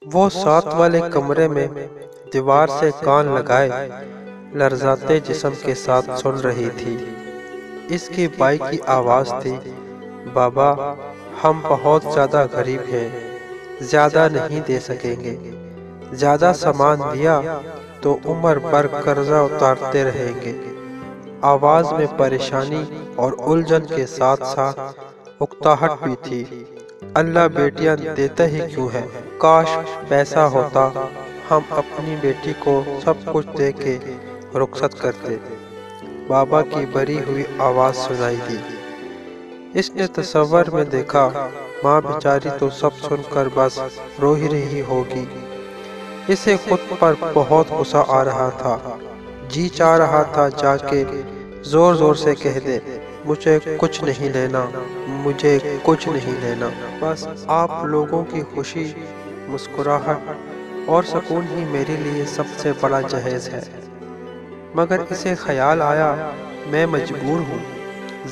وہ ساتھ والے کمرے میں دیوار سے کان لگائے لرزاتے جسم کے ساتھ سن رہی تھی۔ اس کی بائی کی آواز تھی، بابا ہم بہت زیادہ غریب ہیں، زیادہ نہیں دے سکیں گے۔ زیادہ سامان دیا تو عمر بھر قرضہ اتارتے رہیں گے۔ آواز میں پریشانی اور الجھن کے ساتھ ساتھ اکتاہٹ بھی تھی۔ اللہ بیٹیاں دیتا ہی کیوں ہے؟ کاش پیسہ ہوتا، ہم اپنی بیٹی کو سب کچھ دے کے رخصت کرتے۔ بابا کی بھری ہوئی آواز سنائی دی۔ اس نے تصور میں دیکھا، ماں بیچاری تو سب سن کر بس رو ہی رہی ہوگی۔ اسے خود پر بہت غصہ آ رہا تھا۔ جی چاہ رہا تھا جا کے زور زور سے کہہ دے، مجھے کچھ نہیں لینا، مجھے کچھ نہیں لینا، بس آپ لوگوں کی خوشی، مسکراہٹ اور سکون ہی میرے لیے سب سے بڑا جہیز ہے۔ مگر اسے خیال آیا، میں مجبور ہوں،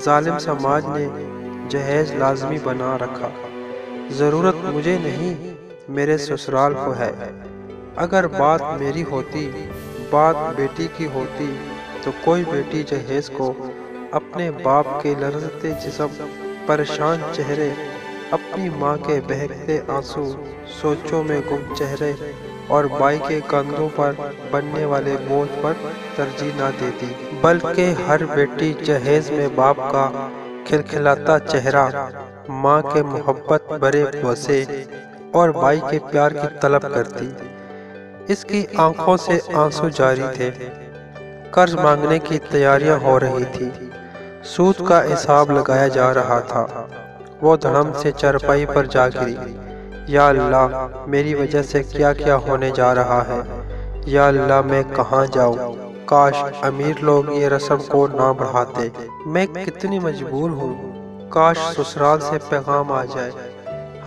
ظالم سماج نے جہیز لازمی بنا رکھا، ضرورت مجھے نہیں میرے سسرال کو ہے۔ اگر بات میری ہوتی، بات بیٹی کی ہوتی تو کوئی بیٹی جہیز کو اپنے باپ کے لرزتے جسم، پریشان چہرے، اپنی ماں کے بہکتے آنسو، سوچوں میں گم چہرے اور بائی کے کندھوں پر بننے والے بوجھ پر ترجیح نہ دیتی، بلکہ ہر بیٹی جہیز میں باپ کا کھلکھلاتا چہرہ، ماں کے محبت بھرے بوسے اور بائی کے پیار کی طلب کرتی۔ اس کی آنکھوں سے آنسو جاری تھے۔ قرض مانگنے کی تیاریاں ہو رہی تھی، سود کا حساب لگایا جا رہا تھا۔ وہ دھڑم سے چارپائی پر جا گری۔ یا اللہ، میری وجہ سے کیا کیا ہونے جا رہا ہے، یا اللہ میں کہاں جاؤں؟ کاش امیر لوگ یہ رسم کو نہ بڑھاتے، میں کتنی مجبور ہوں۔ کاش سسرال سے پیغام آ جائے،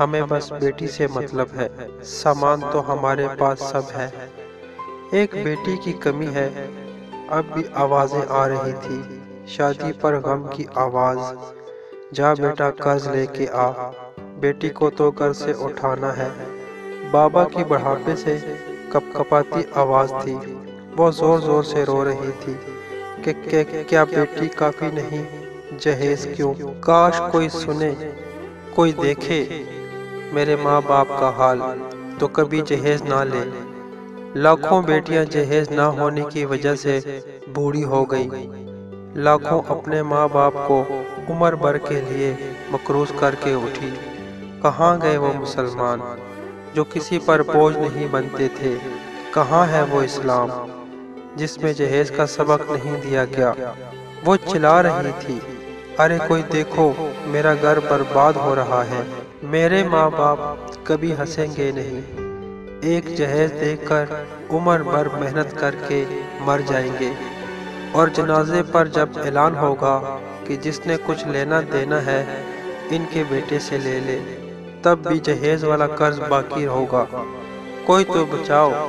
ہمیں بس بیٹی سے مطلب ہے، سامان تو ہمارے پاس سب ہے، ایک بیٹی کی کمی ہے۔ اب بھی آوازیں آ رہی تھی، شادی پر غم کی آواز، جا بیٹا قرض لے کے آ، بیٹی کو تو گھر سے اٹھانا ہے۔ بابا کی بڑھاپے سے کپ کپاتی آواز تھی، وہ زور زور سے رو رہی تھی کہ کیا بیٹی کافی نہیں، جہیز کیوں؟ کاش کوئی سنے، کوئی دیکھے میرے ماں باپ کا حال، تو کبھی جہیز نہ لے۔ لاکھوں بیٹیاں جہیز نہ ہونے کی وجہ سے بوڑھی ہو گئی، لاکھوں اپنے ماں باپ کو عمر بھر کے لیے مقروض کر کے اٹھی۔ کہاں گئے وہ مسلمان جو کسی پر بوجھ نہیں بنتے تھے؟ کہاں ہے وہ اسلام جس میں جہیز کا سبق نہیں دیا گیا؟ وہ چلا رہی تھی، ارے کوئی دیکھو، میرا گھر برباد ہو رہا ہے، میرے ماں باپ کبھی ہنسیں گے نہیں، ایک جہیز دیکھ کر عمر بھر محنت کر کے مر جائیں گے، اور جنازے پر جب اعلان ہوگا کہ جس نے کچھ لینا دینا ہے ان کے بیٹے سے لے لے، تب بھی جہیز والا قرض باقی ہوگا۔ کوئی تو بچاؤ،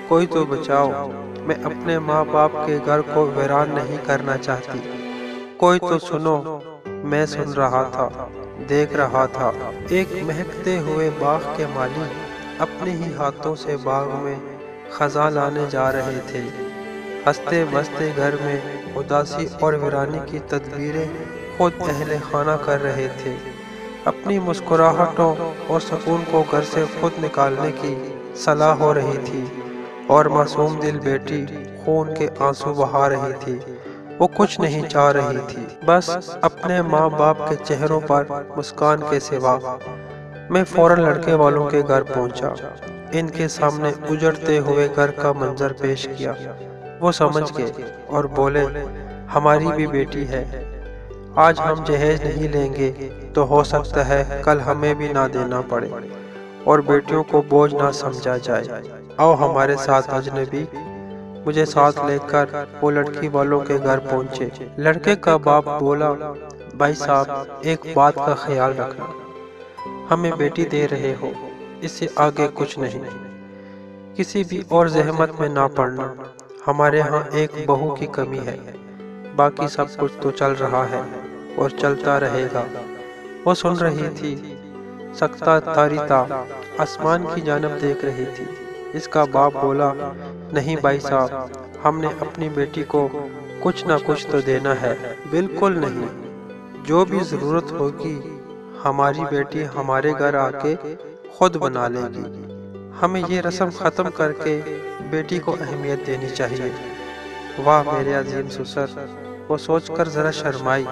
کوئی تو بچاؤ، میں اپنے ماں باپ کے گھر کو ویران نہیں کرنا چاہتی، کوئی تو سنو۔ میں سن رہا تھا، دیکھ رہا تھا، ایک مہکتے ہوئے باغ کے مالی اپنے ہی ہاتھوں سے باغ میں خزاں لانے جا رہے تھے۔ ہنستے بستے گھر میں اداسی اور ویرانی کی تدبیریں خود اہل خانہ کر رہے تھے۔ اپنی مسکراہٹوں اور سکون کو گھر سے خود نکالنے کی صلاح ہو رہی تھی، اور معصوم دل بیٹی خون کے آنسو بہا رہی تھی۔ وہ کچھ نہیں چاہ رہی تھی، بس اپنے ماں باپ کے چہروں پر مسکان کے سوا۔ میں فوراً لڑکے والوں کے گھر پہنچا، ان کے سامنے اجڑتے ہوئے گھر کا منظر پیش کیا۔ وہ سمجھ گئے اور بولے، ہماری بھی بیٹی ہے، آج ہم جہیز نہیں لیں گے تو ہو سکتا ہے کل ہمیں بھی نہ دینا پڑے اور بیٹیوں کو بوجھ نہ سمجھا جائے، آؤ ہمارے ساتھ اجنبی۔ مجھے ساتھ لے کر وہ لڑکی والوں کے گھر پہنچے۔ لڑکے کا باپ بولا، بھائی صاحب ایک بات کا خیال رکھنا، ہمیں بیٹی دے رہے ہو، اس سے آگے کچھ نہیں، کسی بھی اور زحمت میں نہ پڑنا، ہمارے ہاں ایک بہو کی کمی ہے، باقی سب کچھ تو چل رہا ہے اور چلتا رہے گا۔ وہ سن رہی تھی، سکتا تاریتا آسمان کی جانب دیکھ رہی تھی۔ اس کا باپ بولا، نہیں بھائی صاحب، ہم نے اپنی بیٹی کو کچھ نہ کچھ تو دینا ہے۔ بالکل نہیں، جو بھی ضرورت ہوگی ہماری بیٹی ہمارے گھر آ کے خود بنا لے گی۔ ہمیں یہ رسم ختم کر کے بیٹی کو اہمیت دینی چاہیے۔ واہ میرے عظیم سسر، وہ سوچ کر ذرا شرمائی۔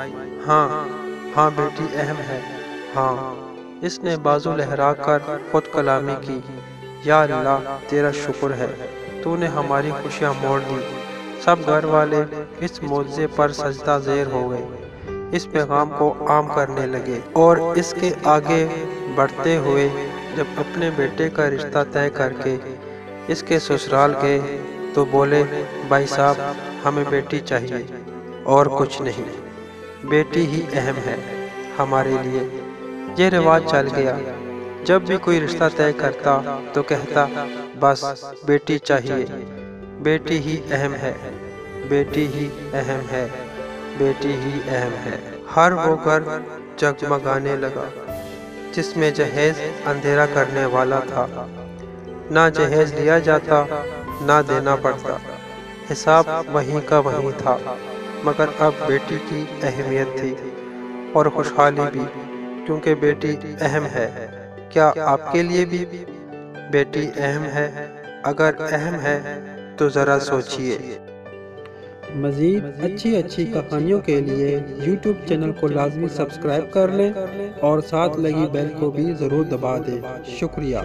ہاں بیٹی اہم ہے، ہاں۔ اس نے بازو لہرا کر خود کلامی کی۔ یا اللہ تیرا شکر ہے، تو نے ہماری خوشیاں موڑ دی۔ سب گھر والے اس معجزے پر سجدہ زیر ہو گئے، اس پیغام کو عام کرنے لگے، اور اس کے آگے بڑھتے ہوئے جب اپنے بیٹے کا رشتہ طے کر کے اس کے سسرال گئے تو بولے، بھائی صاحب ہمیں بیٹی چاہیے اور کچھ نہیں، بیٹی ہی اہم ہے ہمارے لیے۔ یہ رواج چل گیا، جب بھی کوئی رشتہ طے کرتا تو کہتا، بس بیٹی چاہیے، بیٹی ہی اہم ہے، بیٹی ہی اہم ہے، بیٹی ہی اہم ہے۔ ہر وہ گھر جگمگانے لگا جس میں جہیز اندھیرا کرنے والا تھا۔ نہ جہیز لیا جاتا نہ دینا پڑتا، حساب وہیں کا وہیں تھا، مگر اب بیٹی کی اہمیت تھی اور خوشحالی بھی، کیونکہ بیٹی اہم ہے۔ کیا آپ کے لیے بھی بیٹی اہم ہے؟ اگر اہم ہے تو ذرا سوچئے۔ مزید اچھی کہانیوں کے لیے یوٹیوب چینل کو لازمی سبسکرائب کر لیں اور ساتھ لگی بیل کو بھی ضرور دبا دیں۔ شکریہ۔